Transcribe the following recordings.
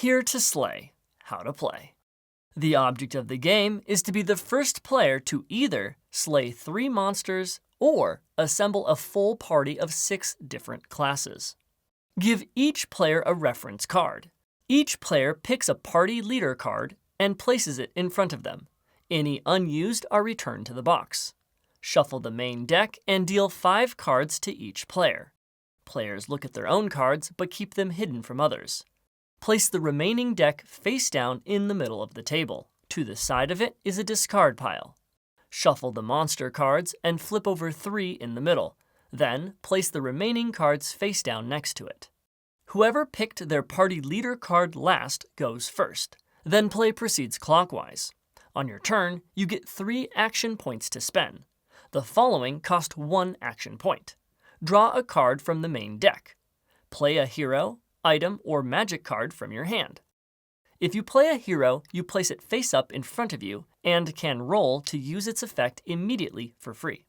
Here to slay. How to play. The object of the game is to be the first player to either slay 3 monsters or assemble a full party of 6 different classes. Give each player a reference card. Each player picks a party leader card and places it in front of them. Any unused are returned to the box. Shuffle the main deck and deal 5 cards to each player. Players look at their own cards but keep them hidden from others. Place the remaining deck face down in the middle of the table. To the side of it is a discard pile. Shuffle the monster cards and flip over 3 in the middle. Then place the remaining cards face down next to it. Whoever picked their party leader card last goes first. Then play proceeds clockwise. On your turn, you get 3 action points to spend. The following cost 1 action point. Draw a card from the main deck. Play a hero, item, or magic card from your hand. If you play a hero, you place it face up in front of you and can roll to use its effect immediately for free.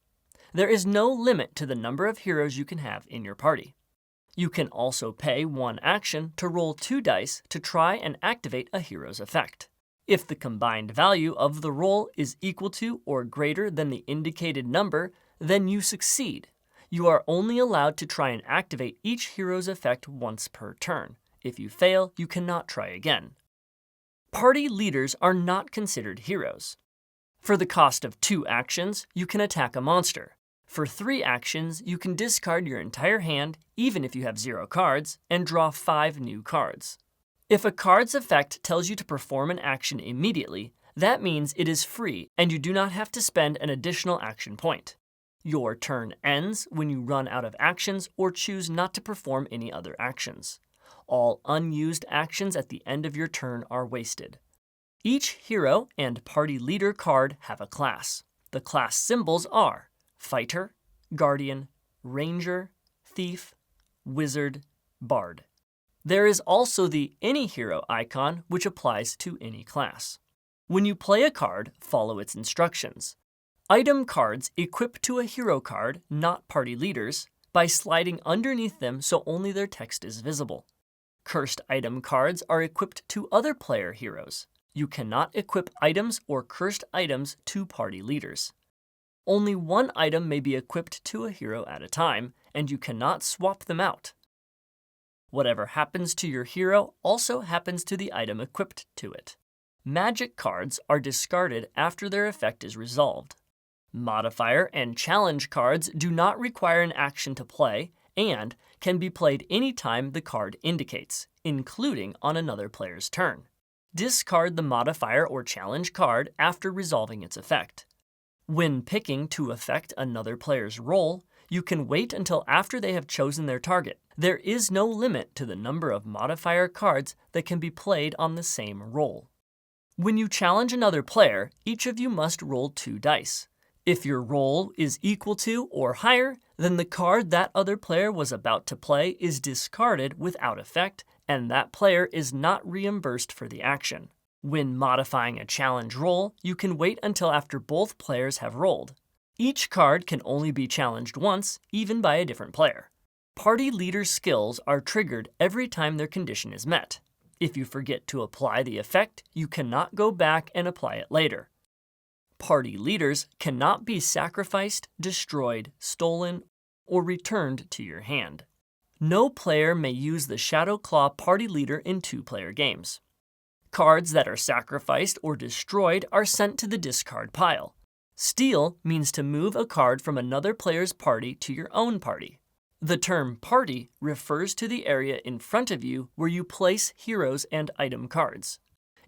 There is no limit to the number of heroes you can have in your party. You can also pay 1 action to roll 2 dice to try and activate a hero's effect. If the combined value of the roll is equal to or greater than the indicated number, then you succeed. You are only allowed to try and activate each hero's effect once per turn. If you fail, you cannot try again. Party leaders are not considered heroes. For the cost of 2 actions, you can attack a monster. For 3 actions, you can discard your entire hand, even if you have 0 cards, and draw 5 new cards. If a card's effect tells you to perform an action immediately, that means it is free and you do not have to spend an additional action point. Your turn ends when you run out of actions or choose not to perform any other actions. All unused actions at the end of your turn are wasted. Each hero and party leader card have a class. The class symbols are Fighter, Guardian, Ranger, Thief, Wizard, Bard. There is also the Any Hero icon, which applies to any class. When you play a card, follow its instructions. Item cards equip to a hero card, not party leaders, by sliding underneath them so only their text is visible. Cursed item cards are equipped to other player heroes. You cannot equip items or cursed items to party leaders. Only 1 item may be equipped to a hero at a time, and you cannot swap them out. Whatever happens to your hero also happens to the item equipped to it. Magic cards are discarded after their effect is resolved. Modifier and challenge cards do not require an action to play and can be played anytime the card indicates, including on another player's turn. Discard the modifier or challenge card after resolving its effect. When picking to affect another player's roll, you can wait until after they have chosen their target. There is no limit to the number of modifier cards that can be played on the same roll. When you challenge another player, each of you must roll 2 dice. If your roll is equal to or higher, then the card that other player was about to play is discarded without effect, and that player is not reimbursed for the action. When modifying a challenge roll, you can wait until after both players have rolled. Each card can only be challenged once, even by a different player. Party leader skills are triggered every time their condition is met. If you forget to apply the effect, you cannot go back and apply it later. Party leaders cannot be sacrificed, destroyed, stolen, or returned to your hand. No player may use the Shadow Claw party leader in 2-player games. Cards that are sacrificed or destroyed are sent to the discard pile. Steal means to move a card from another player's party to your own party. The term party refers to the area in front of you where you place heroes and item cards.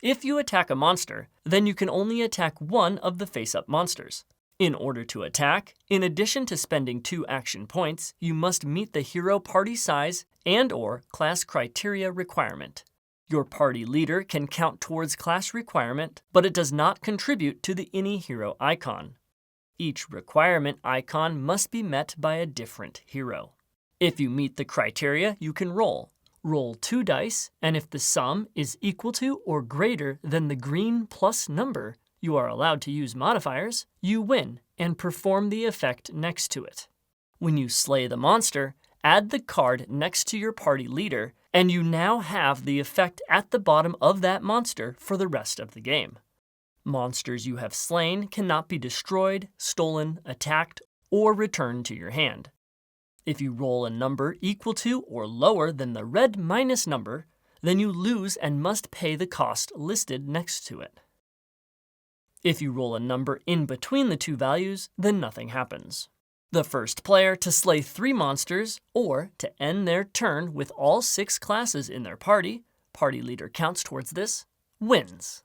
If you attack a monster, then you can only attack one of the face-up monsters. In order to attack, in addition to spending 2 action points, you must meet the hero party size and/or class criteria requirement. Your party leader can count towards class requirement, but it does not contribute to the Any Hero icon. Each requirement icon must be met by a different hero. If you meet the criteria, you can roll. Roll 2 dice, and if the sum is equal to or greater than the green plus number, you are allowed to use modifiers, you win and perform the effect next to it. When you slay the monster, add the card next to your party leader, and you now have the effect at the bottom of that monster for the rest of the game. Monsters you have slain cannot be destroyed, stolen, attacked, or returned to your hand. If you roll a number equal to or lower than the red minus number, then you lose and must pay the cost listed next to it. If you roll a number in between the two values, then nothing happens. The first player to slay 3 monsters, or to end their turn with all 6 classes in their party leader counts towards this, wins.